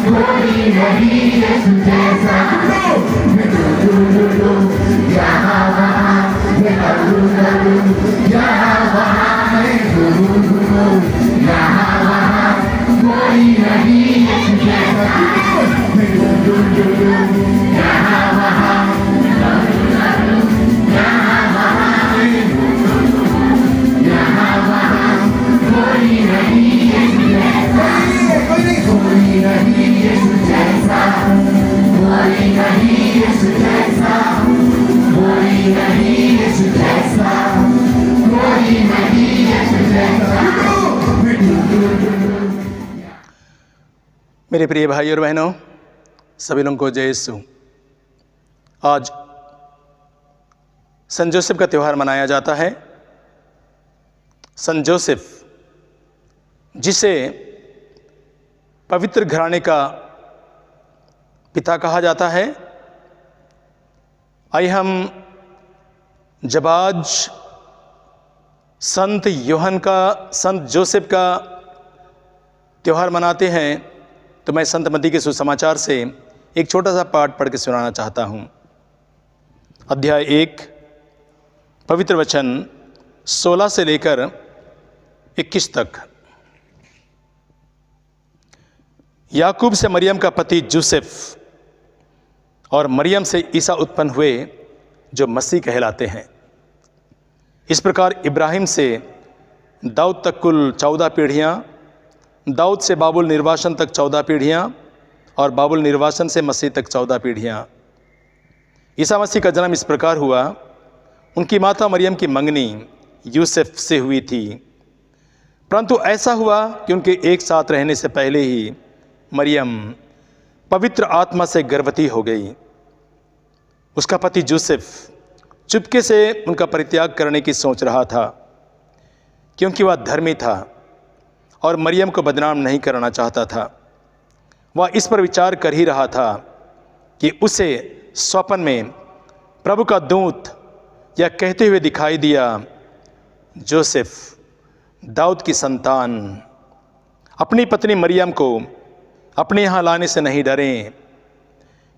कोई नहीं यीशु जैसा। यहाँ वहाँ मैं करूँ यहाँ वहाँ मैं घूमूं, यहाँ वहाँ कोई नहीं यीशु जैसा। यहाँ वहाँ यहाँ वहाँ मैं घूमूं, यहाँ वहाँ कोई नहीं यीशु जैसा। कोई नहीं यीशु जैसा, कोई नहीं यीशु जैसा, कोई नहीं यीशु जैसा, कोई नहीं यीशु जैसा। मेरे प्रिय भाई और बहनों, सभी लोगों को जय यीशु। आज संत जोसेफ का त्यौहार मनाया जाता है। संत जोसेफ, जिसे पवित्र घराने का पिता कहा जाता है। आइए हम जब आज संत जोसेफ का त्यौहार मनाते हैं, तो मैं संत मत्ती के सुसमाचार से एक छोटा सा पाठ पढ़ के सुनाना चाहता हूँ। अध्याय 1, पवित्र वचन 16 से लेकर 21 तक। याकूब से मरियम का पति यूसुफ और मरियम से ईसा उत्पन्न हुए, जो मसीह कहलाते हैं। इस प्रकार इब्राहिम से दाऊद तक कुल 14 पीढ़ियाँ, दाऊद से बाबुल निर्वासन तक 14 पीढ़ियाँ, और बाबुल निर्वासन से मसीह तक 14 पीढ़ियाँ। ईसा मसीह का जन्म इस प्रकार हुआ। उनकी माता मरियम की मंगनी यूसुफ से हुई थी, परंतु ऐसा हुआ कि उनके एक साथ रहने से पहले ही मरियम पवित्र आत्मा से गर्भवती हो गई। उसका पति यूसुफ चुपके से उनका परित्याग करने की सोच रहा था, क्योंकि वह धर्मी था और मरियम को बदनाम नहीं करना चाहता था। वह इस पर विचार कर ही रहा था कि उसे स्वप्न में प्रभु का दूत यह कहते हुए दिखाई दिया, जोसेफ, दाऊद की संतान, अपनी पत्नी मरियम को अपने यहाँ लाने से नहीं डरें,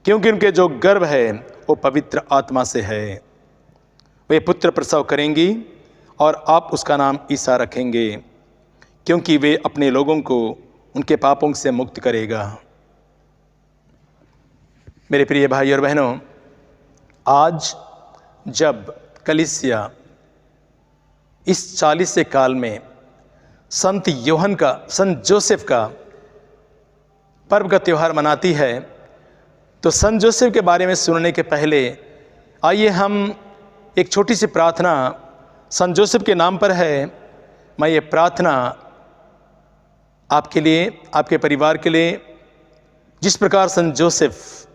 क्योंकि उनके जो गर्भ है वो पवित्र आत्मा से है। वे पुत्र प्रसव करेंगी और आप उसका नाम ईसा रखेंगे, क्योंकि वे अपने लोगों को उनके पापों से मुक्त करेगा। मेरे प्रिय भाई और बहनों, आज जब कलीसिया इस 40 काल में संत जोसेफ का पर्व का त्यौहार मनाती है, तो संत जोसेफ के बारे में सुनने के पहले आइए हम एक छोटी सी प्रार्थना संत जोसेफ के नाम पर है। मैं ये प्रार्थना आपके लिए, आपके परिवार के लिए, जिस प्रकार संत जोसेफ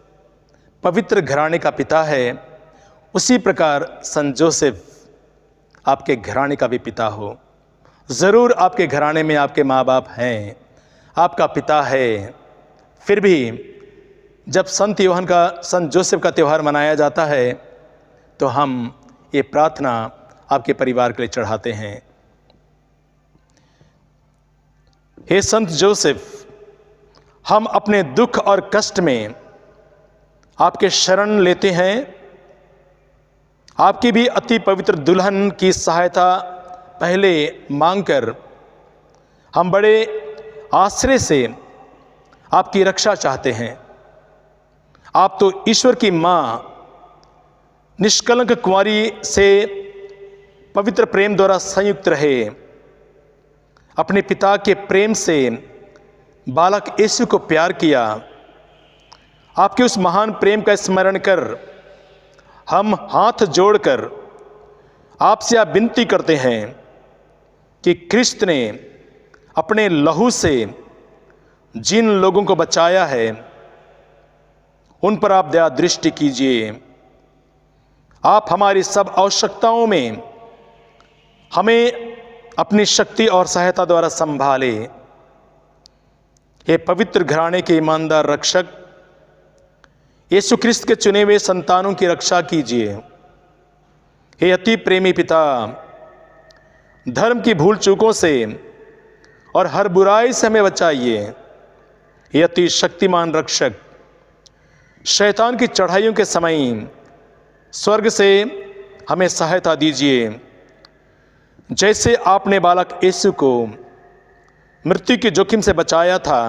पवित्र घराने का पिता है, उसी प्रकार संत जोसेफ आपके घराने का भी पिता हो। ज़रूर आपके घराने में आपके माँ बाप हैं, आपका पिता है, फिर भी जब संत जोसेफ का त्यौहार मनाया जाता है, तो हम ये प्रार्थना आपके परिवार के लिए चढ़ाते हैं। हे संत जोसेफ, हम अपने दुख और कष्ट में आपके शरण लेते हैं। आपकी भी अति पवित्र दुल्हन की सहायता पहले मांगकर हम बड़े आश्रय से आपकी रक्षा चाहते हैं। आप तो ईश्वर की मां निष्कलंक कुंवारी से पवित्र प्रेम द्वारा संयुक्त रहे। अपने पिता के प्रेम से बालक यीशु को प्यार किया। आपके उस महान प्रेम का स्मरण कर हम हाथ जोड़कर आपसे आप विनती करते हैं कि क्रिस्त ने अपने लहू से जिन लोगों को बचाया है, उन पर आप दया दृष्टि कीजिए। आप हमारी सब आवश्यकताओं में हमें अपनी शक्ति और सहायता द्वारा संभाले। हे पवित्र घराने के ईमानदार रक्षक, यीशु क्रिस्त के चुने हुए संतानों की रक्षा कीजिए। हे अति प्रेमी पिता, धर्म की भूल चूकों से और हर बुराई से हमें बचाइए। ये अति शक्तिमान रक्षक शैतान की चढ़ाइयों के समय स्वर्ग से हमें सहायता दीजिए। जैसे आपने बालक यीशु को मृत्यु के जोखिम से बचाया था,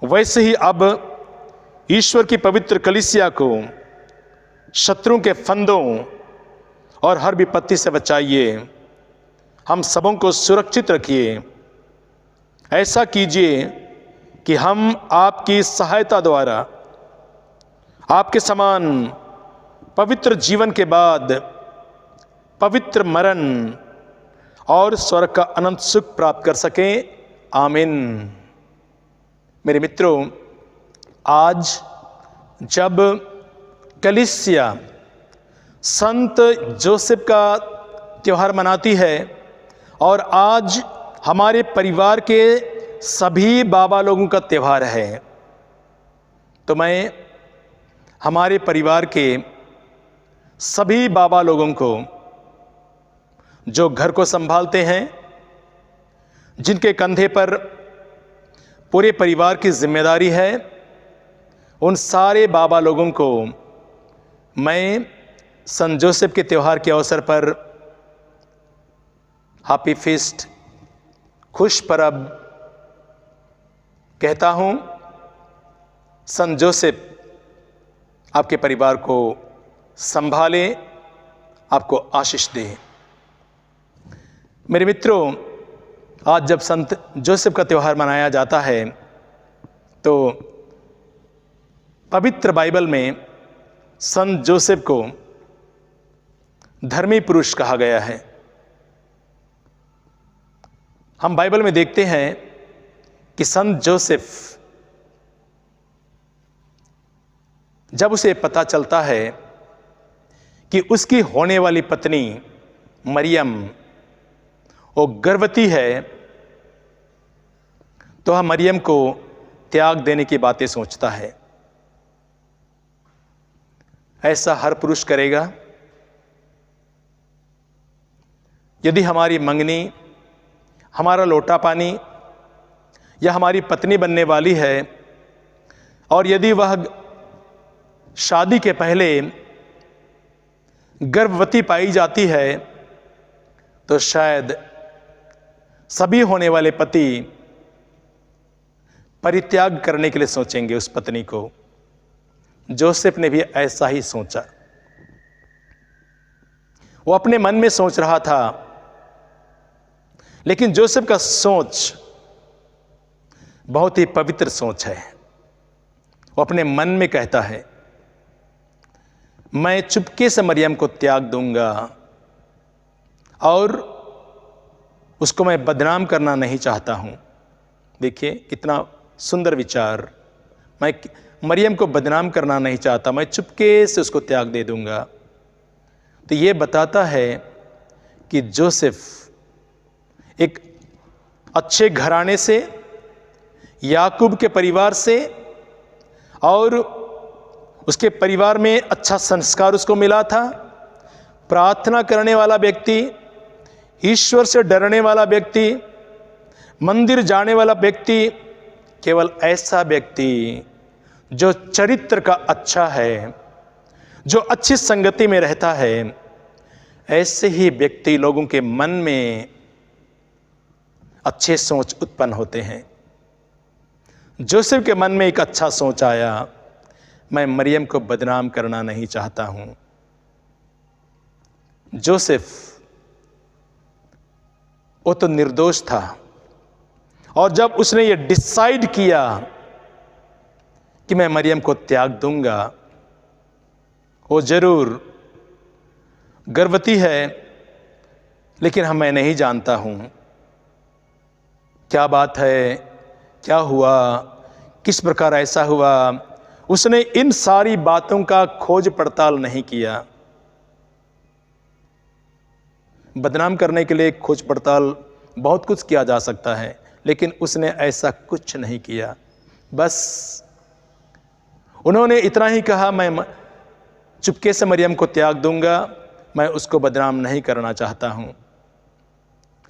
वैसे ही अब ईश्वर की पवित्र कलीसिया को शत्रुओं के फंदों और हर विपत्ति से बचाइए। हम सबों को सुरक्षित रखिए। ऐसा कीजिए कि हम आपकी सहायता द्वारा आपके समान पवित्र जीवन के बाद पवित्र मरण और स्वर्ग का अनंत सुख प्राप्त कर सकें। आमीन। मेरे मित्रों, आज जब कलीसिया संत जोसेफ का त्यौहार मनाती है और आज हमारे परिवार के सभी बाबा लोगों का त्यौहार है, तो मैं हमारे परिवार के सभी बाबा लोगों को जो घर को संभालते हैं, जिनके कंधे पर पूरे परिवार की जिम्मेदारी है, उन सारे बाबा लोगों को मैं संत जोसेफ के त्यौहार के अवसर पर हैप्पी फीस्ट, खुश परब कहता हूं। संत जोसेफ आपके परिवार को संभाले, आपको आशीष दे। मेरे मित्रों, आज जब संत जोसेफ का त्यौहार मनाया जाता है तो पवित्र बाइबल में संत जोसेफ को धर्मी पुरुष कहा गया है। हम बाइबल में देखते हैं कि संत जोसेफ, जब उसे पता चलता है कि उसकी होने वाली पत्नी मरियम वो गर्भवती है, तो वह मरियम को त्याग देने की बातें सोचता है। ऐसा हर पुरुष करेगा। यदि हमारी मंगनी, हमारा लोटा पानी या हमारी पत्नी बनने वाली है और यदि वह शादी के पहले गर्भवती पाई जाती है, तो शायद सभी होने वाले पति परित्याग करने के लिए सोचेंगे उस पत्नी को। जोसेफ ने भी ऐसा ही सोचा। वो अपने मन में सोच रहा था, लेकिन जोसेफ का सोच बहुत ही पवित्र सोच है। वो अपने मन में कहता है, मैं चुपके से मरियम को त्याग दूंगा और उसको मैं बदनाम करना नहीं चाहता हूं। देखिए कितना सुंदर विचार। मैं मरियम को बदनाम करना नहीं चाहता, मैं चुपके से उसको त्याग दे दूंगा। तो ये बताता है कि जोसेफ एक अच्छे घराने से, याकूब के परिवार से, और उसके परिवार में अच्छा संस्कार उसको मिला था। प्रार्थना करने वाला व्यक्ति, ईश्वर से डरने वाला व्यक्ति, मंदिर जाने वाला व्यक्ति, केवल ऐसा व्यक्ति जो चरित्र का अच्छा है, जो अच्छी संगति में रहता है, ऐसे ही व्यक्ति लोगों के मन में अच्छे सोच उत्पन्न होते हैं। जोसेफ के मन में एक अच्छा सोच आया, मैं मरियम को बदनाम करना नहीं चाहता हूं। जोसेफ वो तो निर्दोष था, और जब उसने ये डिसाइड किया कि मैं मरियम को त्याग दूंगा, वो जरूर गर्भवती है, लेकिन मैं नहीं जानता हूं क्या बात है, क्या हुआ, किस प्रकार ऐसा हुआ। उसने इन सारी बातों का खोज पड़ताल नहीं किया। बदनाम करने के लिए खोज पड़ताल बहुत कुछ किया जा सकता है, लेकिन उसने ऐसा कुछ नहीं किया। बस उन्होंने इतना ही कहा, मैं चुपके से मरियम को त्याग दूंगा, मैं उसको बदनाम नहीं करना चाहता हूं।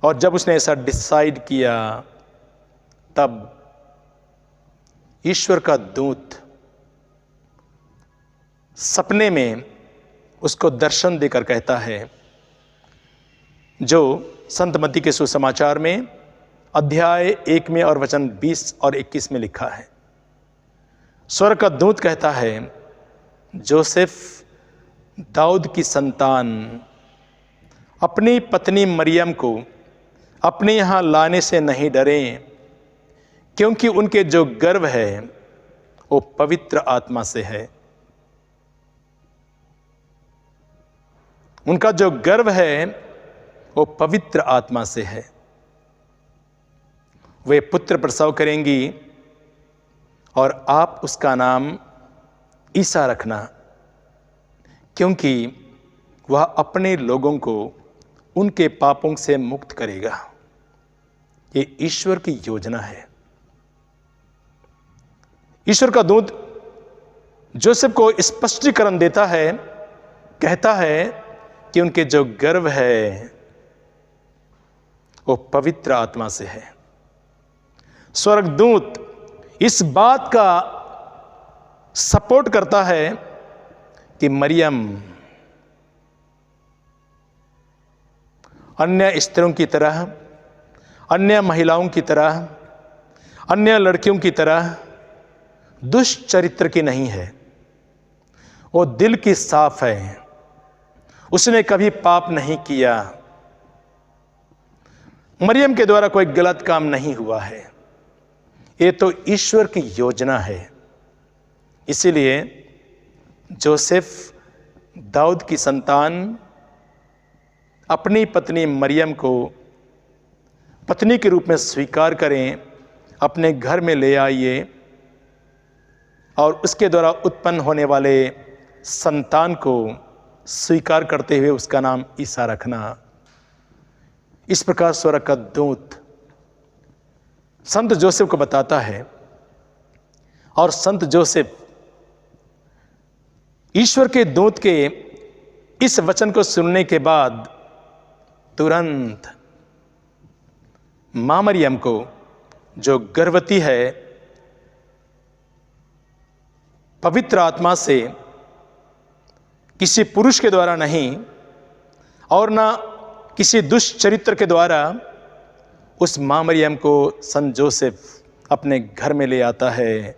और जब उसने ऐसा डिसाइड किया, तब ईश्वर का दूत सपने में उसको दर्शन देकर कहता है, जो संत मत्ती के सुसमाचार में अध्याय 1 में और वचन 20 और 21 में लिखा है। स्वर्ग का दूत कहता है, जोसेफ दाऊद की संतान अपनी पत्नी मरियम को अपने यहाँ लाने से नहीं डरें, क्योंकि उनके जो गर्भ है वो पवित्र आत्मा से है। उनका जो गर्भ है वो पवित्र आत्मा से है। वे पुत्र प्रसव करेंगी और आप उसका नाम ईसा रखना, क्योंकि वह अपने लोगों को उनके पापों से मुक्त करेगा। ये ईश्वर की योजना है। ईश्वर का दूत जोसेफ को स्पष्टीकरण देता है, कहता है कि उनके जो गर्भ है वो पवित्र आत्मा से है। स्वर्गदूत इस बात का सपोर्ट करता है कि मरियम अन्य स्त्रियों की तरह, अन्य महिलाओं की तरह, अन्य लड़कियों की तरह दुष्चरित्र की नहीं है। वो दिल की साफ है, उसने कभी पाप नहीं किया। मरियम के द्वारा कोई गलत काम नहीं हुआ है। ये तो ईश्वर की योजना है। इसीलिए जोसेफ दाऊद की संतान अपनी पत्नी मरियम को पत्नी के रूप में स्वीकार करें, अपने घर में ले आइए और उसके द्वारा उत्पन्न होने वाले संतान को स्वीकार करते हुए उसका नाम ईसा रखना। इस प्रकार स्वर्ग का दूत संत जोसेफ को बताता है, और संत जोसेफ ईश्वर के दूत के इस वचन को सुनने के बाद तुरंत मां मरियम को, जो गर्भवती है, पवित्र आत्मा से, किसी पुरुष के द्वारा नहीं और ना किसी दुष्चरित्र के द्वारा, उस मां मरियम को संत जोसेफ अपने घर में ले आता है,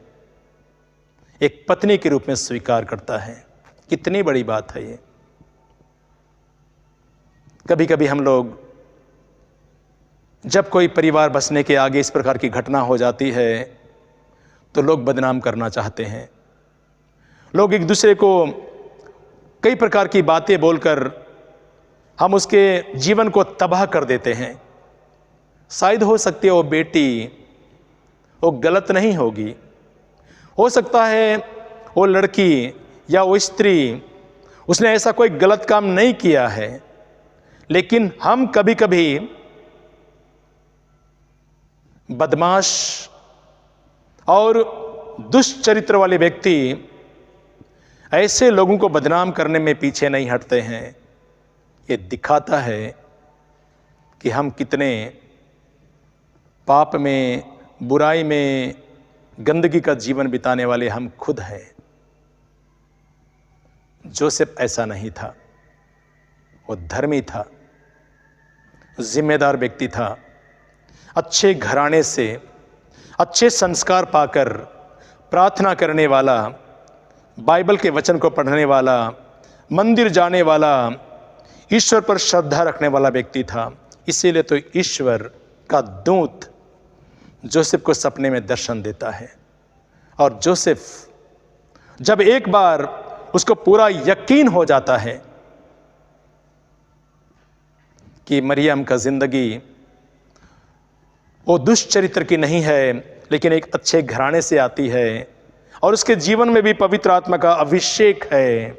एक पत्नी के रूप में स्वीकार करता है। कितनी बड़ी बात है ये। कभी कभी हम लोग जब कोई परिवार बसने के आगे इस प्रकार की घटना हो जाती है तो लोग बदनाम करना चाहते हैं। लोग एक दूसरे को कई प्रकार की बातें बोलकर हम उसके जीवन को तबाह कर देते हैं। शायद हो सकती है वो बेटी वो गलत नहीं होगी, हो सकता है वो लड़की या वो स्त्री उसने ऐसा कोई गलत काम नहीं किया है, लेकिन हम कभी कभी बदमाश और दुष्चरित्र वाले व्यक्ति ऐसे लोगों को बदनाम करने में पीछे नहीं हटते हैं। ये दिखाता है कि हम कितने पाप में, बुराई में, गंदगी का जीवन बिताने वाले हम खुद हैं। जोसेफ ऐसा नहीं था। वो धर्मी था, जिम्मेदार व्यक्ति था, अच्छे घराने से अच्छे संस्कार पाकर प्रार्थना करने वाला, बाइबल के वचन को पढ़ने वाला, मंदिर जाने वाला, ईश्वर पर श्रद्धा रखने वाला व्यक्ति था। इसीलिए तो ईश्वर का दूत जोसेफ को सपने में दर्शन देता है, और जोसेफ जब एक बार उसको पूरा यकीन हो जाता है कि मरियम का जिंदगी वो दुष्चरित्र की नहीं है, लेकिन एक अच्छे घराने से आती है और उसके जीवन में भी पवित्र आत्मा का अभिषेक है,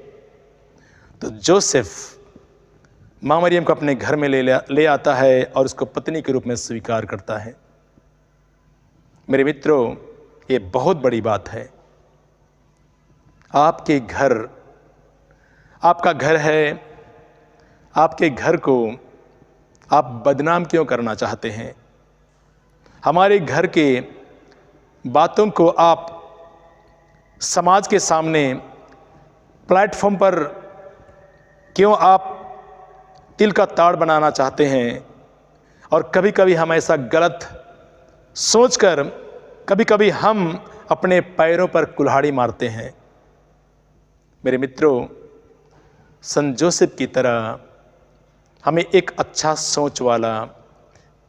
तो जोसेफ मां मरियम को अपने घर में ले आता है और उसको पत्नी के रूप में स्वीकार करता है। मेरे मित्रों, ये बहुत बड़ी बात है। आपके घर, आपका घर है, आपके घर को आप बदनाम क्यों करना चाहते हैं? हमारे घर के बातों को आप समाज के सामने प्लेटफॉर्म पर क्यों आप तिल का ताड़ बनाना चाहते हैं? और कभी कभी हम ऐसा गलत सोचकर कभी कभी हम अपने पैरों पर कुल्हाड़ी मारते हैं। मेरे मित्रों, संत जोसेफ की तरह हमें एक अच्छा सोच वाला,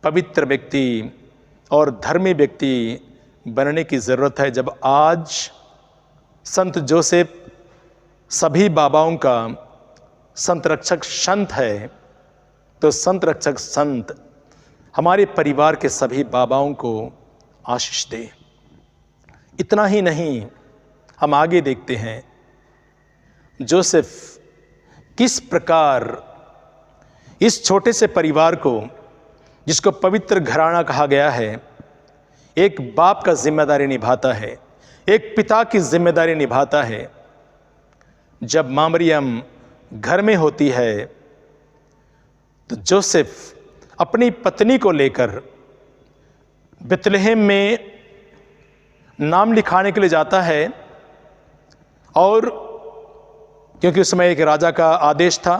पवित्र व्यक्ति और धर्मी व्यक्ति बनने की ज़रूरत है। जब आज संत जोसेफ सभी बाबाओं का संत रक्षक संत है, तो संत रक्षक संत हमारे परिवार के सभी बाबाओं को आशीष दे। इतना ही नहीं, हम आगे देखते हैं जोसेफ किस प्रकार इस छोटे से परिवार को, जिसको पवित्र घराना कहा गया है, एक बाप का जिम्मेदारी निभाता है, एक पिता की जिम्मेदारी निभाता है। जब मां मरियम घर में होती है तो जोसेफ अपनी पत्नी को लेकर बेतलहम में नाम लिखाने के लिए जाता है, और क्योंकि उस समय एक राजा का आदेश था,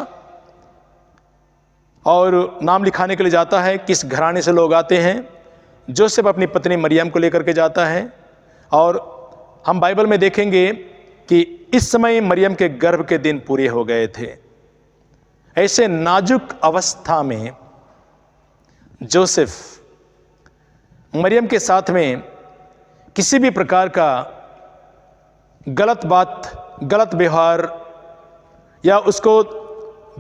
और नाम लिखाने के लिए जाता है। किस घराने से लोग आते हैं? जोसेफ अपनी पत्नी मरियम को लेकर के जाता है। और हम बाइबल में देखेंगे कि इस समय मरियम के गर्भ के दिन पूरे हो गए थे। ऐसे नाजुक अवस्था में जोसेफ मरियम के साथ में किसी भी प्रकार का गलत बात, गलत व्यवहार या उसको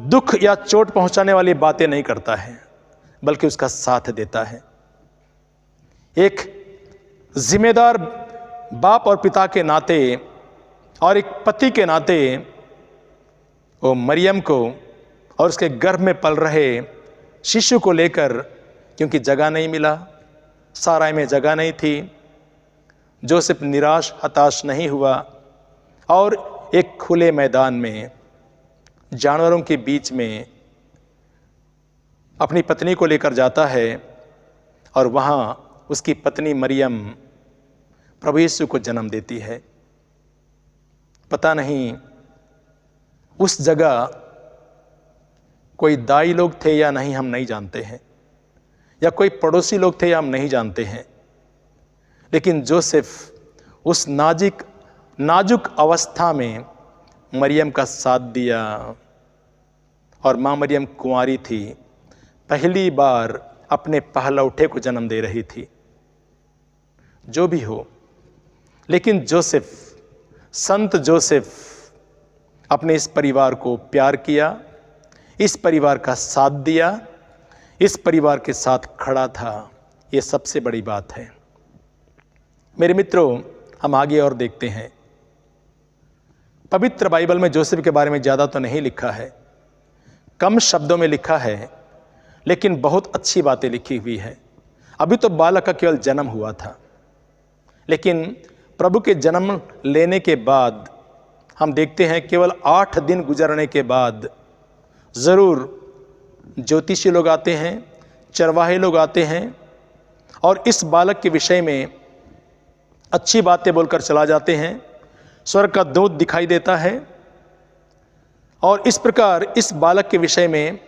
दुख या चोट पहुंचाने वाली बातें नहीं करता है, बल्कि उसका साथ देता है। एक जिम्मेदार बाप और पिता के नाते और एक पति के नाते वो मरियम को और उसके गर्भ में पल रहे शिशु को लेकर, क्योंकि जगह नहीं मिला, साराय में जगह नहीं थी, जोसेफ निराश हताश नहीं हुआ और एक खुले मैदान में जानवरों के बीच में अपनी पत्नी को लेकर जाता है। और वहाँ उसकी पत्नी मरियम प्रभु यीशु को जन्म देती है। पता नहीं उस जगह कोई दाई लोग थे या नहीं, हम नहीं जानते हैं, या कोई पड़ोसी लोग थे या हम नहीं जानते हैं, लेकिन जोसेफ उस नाजुक अवस्था में मरियम का साथ दिया। और मां मरियम कुंवारी थी, पहली बार अपने पहलौठे को जन्म दे रही थी। जो भी हो, लेकिन जोसेफ, संत जोसेफ अपने इस परिवार को प्यार किया, इस परिवार का साथ दिया, इस परिवार के साथ खड़ा था। ये सबसे बड़ी बात है। मेरे मित्रों, हम आगे और देखते हैं। पवित्र बाइबल में जोसेफ के बारे में ज़्यादा तो नहीं लिखा है, कम शब्दों में लिखा है, लेकिन बहुत अच्छी बातें लिखी हुई है। अभी तो बालक का केवल जन्म हुआ था, लेकिन प्रभु के जन्म लेने के बाद हम देखते हैं केवल 8 दिन गुजरने के बाद ज़रूर ज्योतिषी लोग आते हैं, चरवाहे लोग आते हैं और इस बालक के विषय में अच्छी बातें बोलकर चला जाते हैं। स्वर्ग का दूत दिखाई देता है और इस प्रकार इस बालक के विषय में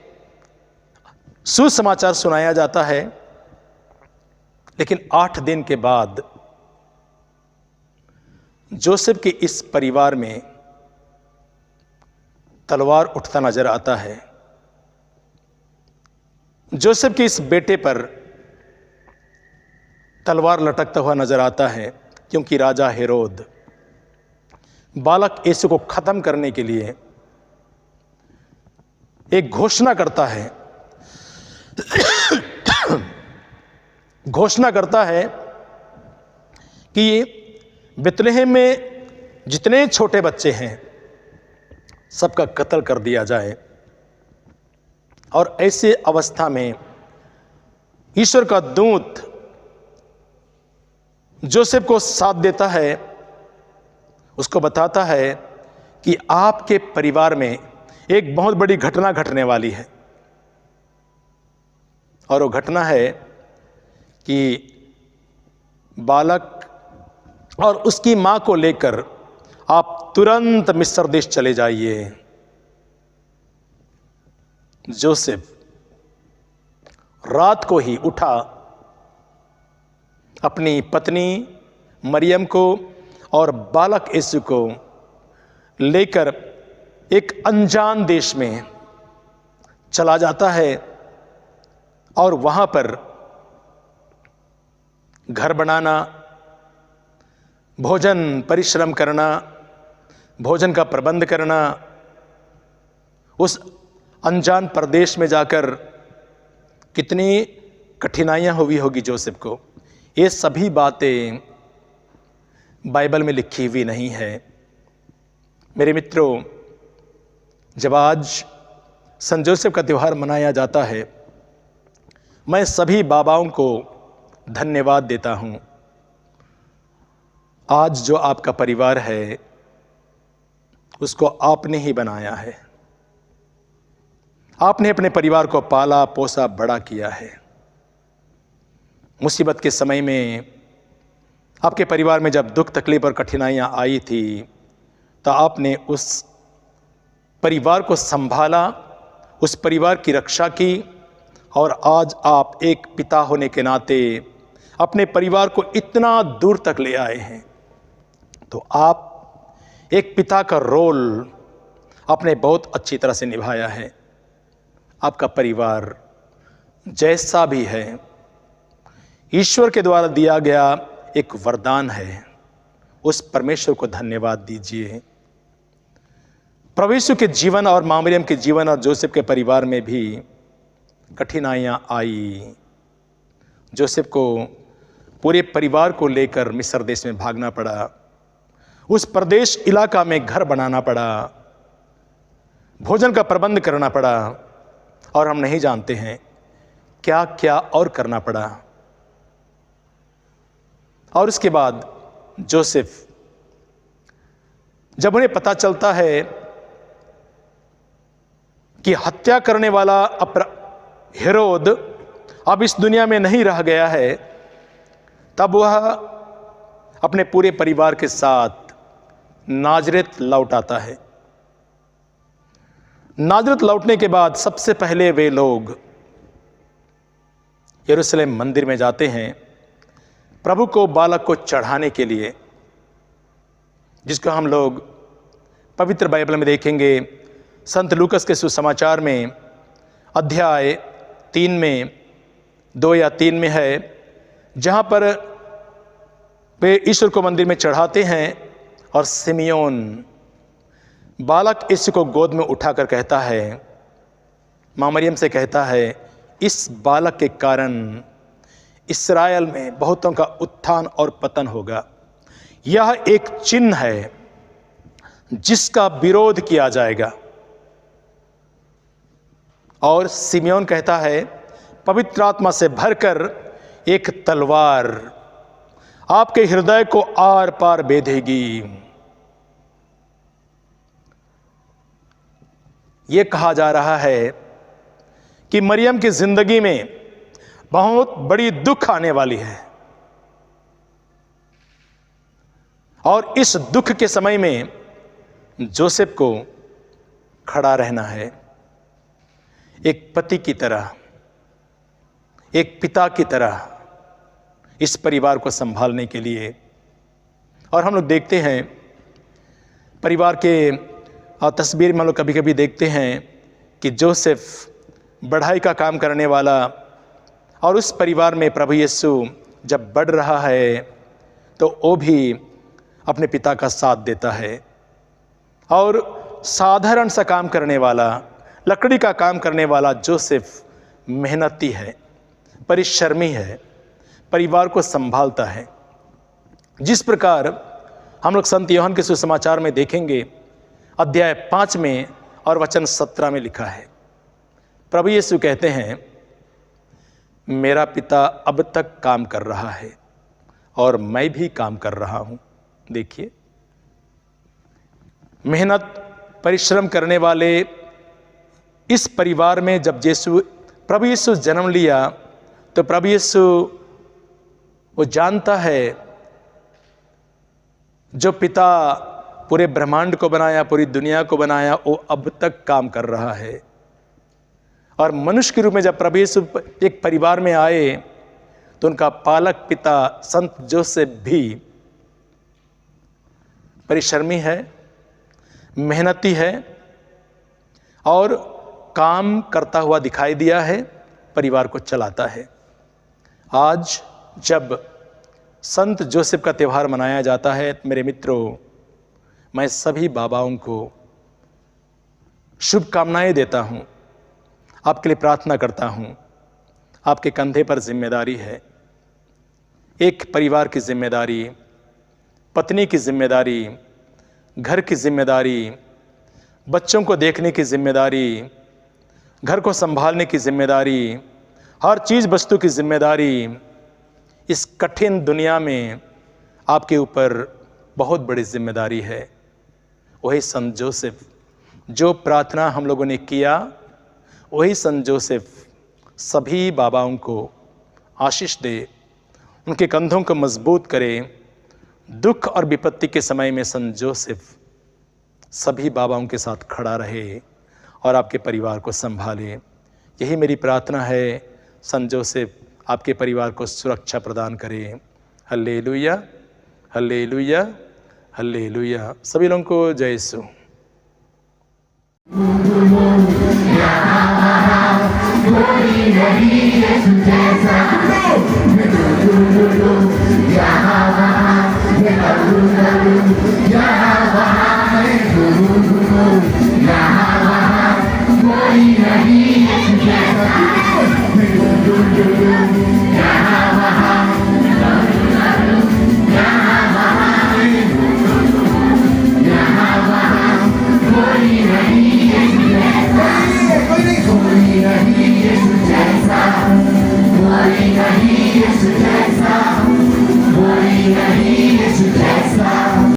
सुसमाचार सुनाया जाता है। लेकिन 8 दिन के बाद जोसेफ के इस परिवार में तलवार उठता नजर आता है। जोसेफ के इस बेटे पर तलवार लटकता हुआ नजर आता है, क्योंकि राजा हेरोद बालक यीशु को खत्म करने के लिए एक घोषणा करता है। घोषणा करता है कि बेतलहम में जितने छोटे बच्चे हैं सबका कत्ल कर दिया जाए। और ऐसे अवस्था में ईश्वर का दूत जोसेफ को साथ देता है, उसको बताता है कि आपके परिवार में एक बहुत बड़ी घटना घटने वाली है। और वो घटना है कि बालक और उसकी मां को लेकर आप तुरंत मिस्र देश चले जाइए। जोसेफ रात को ही उठा, अपनी पत्नी मरियम को और बालक यीशु को लेकर एक अनजान देश में चला जाता है और वहां पर घर बनाना, भोजन परिश्रम करना, भोजन का प्रबंध करना, उस अनजान प्रदेश में जाकर कितनी कठिनाइयां हुई होगी जोसेफ को। ये सभी बातें बाइबल में लिखी हुई नहीं है। मेरे मित्रों, जब आज संत जोसेफ का त्यौहार मनाया जाता है, मैं सभी बाबाओं को धन्यवाद देता हूं। आज जो आपका परिवार है उसको आपने ही बनाया है। आपने अपने परिवार को पाला, पोसा, बड़ा किया है। मुसीबत के समय में आपके परिवार में जब दुख तकलीफ और कठिनाइयां आई थी तो आपने उस परिवार को संभाला, उस परिवार की रक्षा की और आज आप एक पिता होने के नाते अपने परिवार को इतना दूर तक ले आए हैं। तो आप एक पिता का रोल आपने बहुत अच्छी तरह से निभाया है। आपका परिवार जैसा भी है ईश्वर के द्वारा दिया गया एक वरदान है। उस परमेश्वर को धन्यवाद दीजिए। प्रभु यीशु के जीवन और मां मरियम के जीवन और जोसेफ के परिवार में भी कठिनाइयां आई। जोसेफ को पूरे परिवार को लेकर मिस्र देश में भागना पड़ा, उस प्रदेश इलाका में घर बनाना पड़ा, भोजन का प्रबंध करना पड़ा और हम नहीं जानते हैं क्या क्या और करना पड़ा। और उसके बाद जोसेफ, जब उन्हें पता चलता है कि हत्या करने वाला हेरोद अब इस दुनिया में नहीं रह गया है, तब वह अपने पूरे परिवार के साथ नाजरेत लौट आता है। नाजरेत लौटने के बाद सबसे पहले वे लोग यरूशलेम मंदिर में जाते हैं प्रभु को बालक को चढ़ाने के लिए, जिसको हम लोग पवित्र बाइबल में देखेंगे। संत लूकस के सुसमाचार में अध्याय 3 में 2 या 3 में है, जहाँ पर वे ईश्वर को मंदिर में चढ़ाते हैं और सिमियोन बालक यीशु को गोद में उठाकर कहता है, मां मरियम से कहता है, इस बालक के कारण इस्राएल में बहुतों का उत्थान और पतन होगा। यह एक चिन्ह है जिसका विरोध किया जाएगा। और सिमियोन कहता है, पवित्र आत्मा से भरकर एक तलवार आपके हृदय को आर पार बेधेगी। यह कहा जा रहा है कि मरियम की जिंदगी में बहुत बड़ी दुख आने वाली है और इस दुख के समय में जोसेफ को खड़ा रहना है, एक पति की तरह, एक पिता की तरह इस परिवार को संभालने के लिए। और हम लोग देखते हैं परिवार के तस्वीर में हम लोग कभी कभी देखते हैं कि जोसेफ बढ़ाई का काम करने वाला, और उस परिवार में प्रभु यीशु जब बढ़ रहा है तो वो भी अपने पिता का साथ देता है। और साधारण सा काम करने वाला, लकड़ी का काम करने वाला जोसेफ मेहनती है, परिश्रमी है, परिवार को संभालता है। जिस प्रकार हम लोग संत यूहन्ना के सुसमाचार में देखेंगे, अध्याय 5 में और वचन 17 में लिखा है, प्रभु यीशु कहते हैं, मेरा पिता अब तक काम कर रहा है और मैं भी काम कर रहा हूं। देखिए, मेहनत परिश्रम करने वाले इस परिवार में जब यीशु प्रभु यीशु जन्म लिया तो प्रभु यीशु वो जानता है जो पिता पूरे ब्रह्मांड को बनाया, पूरी दुनिया को बनाया, वो अब तक काम कर रहा है। और मनुष्य के रूप में जब प्रभु यीशु एक परिवार में आए तो उनका पालक पिता संत जोसेफ भी परिश्रमी है, मेहनती है और काम करता हुआ दिखाई दिया है, परिवार को चलाता है। आज जब संत जोसेफ का त्यौहार मनाया जाता है, मेरे मित्रों, मैं सभी बाबाओं को शुभकामनाएं देता हूं, आपके लिए प्रार्थना करता हूं। आपके कंधे पर जिम्मेदारी है, एक परिवार की जिम्मेदारी, पत्नी की जिम्मेदारी, घर की जिम्मेदारी, बच्चों को देखने की जिम्मेदारी, घर को संभालने की जिम्मेदारी, हर चीज़ वस्तु की जिम्मेदारी। इस कठिन दुनिया में आपके ऊपर बहुत बड़ी जिम्मेदारी है। वही संत जोसेफ, जो प्रार्थना हम लोगों ने किया, वही संत जोसेफ सभी बाबाओं को आशीष दे, उनके कंधों को मजबूत करे। दुख और विपत्ति के समय में संत जोसेफ सभी बाबाओं के साथ खड़ा रहे और आपके परिवार को संभाले। यही मेरी प्रार्थना है। संत जोसेफ आपके परिवार को सुरक्षा प्रदान करे। Hallelujah, hallelujah, hallelujah. सभी लोगों को जय यीशु। कोई नहीं यीशु जैसा, यहाँ वहाँ यहाँ वहाँ यहाँ वहाँ कोई नहीं यीशु जैसा।